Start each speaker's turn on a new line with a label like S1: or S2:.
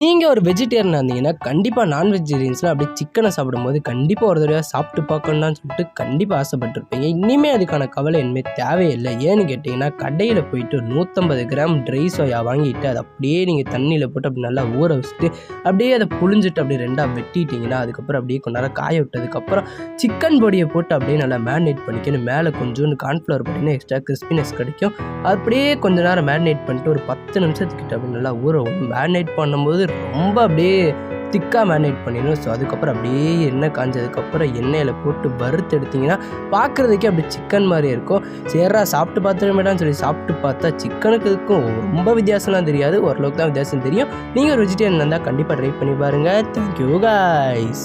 S1: நீங்கள் ஒரு வெஜிடேரியனாக இருந்தீங்கன்னா கண்டிப்பாக நான்வெஜிடேரியன்ஸ்லாம் அப்படியே சிக்கனை சாப்பிடும்போது கண்டிப்பாக ஒரு தடவை சாப்பிட்டு பார்க்கணுன்னு சொல்லிட்டு கண்டிப்பாக ஆசைப்பட்டிருப்பீங்க. இனிமேல் அதுக்கான கவலை இனிமேல் தேவையில்லை. ஏன்னு கேட்டிங்கன்னா கடையில் போயிட்டு 150 கிராம் ட்ரை சோயா வாங்கிட்டு அதை அப்படியே நீங்கள் தண்ணியில் போட்டு அப்படி நல்லா ஊற வச்சுட்டு அப்படியே அதை புழிஞ்சிட்டு அப்படியே ரெண்டாக வெட்டிட்டிங்கன்னா அதுக்கப்புறம் அப்படியே கொஞ்ச நேரம் காய விட்டதுக்கப்புறம் சிக்கன் பொடியை போட்டு அப்படியே நல்லா மேரினேட் பண்ணிக்கணும். மேலே கொஞ்சோண்டு கார்ன்ஃப்ளவர் போட்டிங்கன்னா எக்ஸ்ட்ரா கிறிஸ்பினஸ் கிடைக்கும். அப்படியே கொஞ்ச நேரம் மேரினேட் பண்ணிட்டு ஒரு 10 நிமிஷத்துக்கிட்ட அப்படி நல்லா ஊற மேரினேட் பண்ணும்போது ரொம்ப அப்படியே திக்காக மேரினேட் பண்ணிடணும். ஸோ அதுக்கப்புறம் அப்படியே எண்ணெய் காஞ்சதுக்கப்புறம் எண்ணெயில் போட்டு வறுத்து எடுத்திங்கன்னா பார்க்குறதுக்கே அப்படி சிக்கன் மாதிரி இருக்கும். சேர்றா சாப்பிட்டு பார்த்துருமேடான்னு சொல்லி சாப்பிட்டு பார்த்தா சிக்கனுக்கு இருக்கும் ரொம்ப வித்தியாசம்லாம் தெரியாது, ஓரளவுக்கு தான் வித்தியாசம் தெரியும். நீங்கள் ஒரு வெஜிடேரியன் இருந்தால் கண்டிப்பாக ட்ரை பண்ணி பாருங்கள். Thank you guys.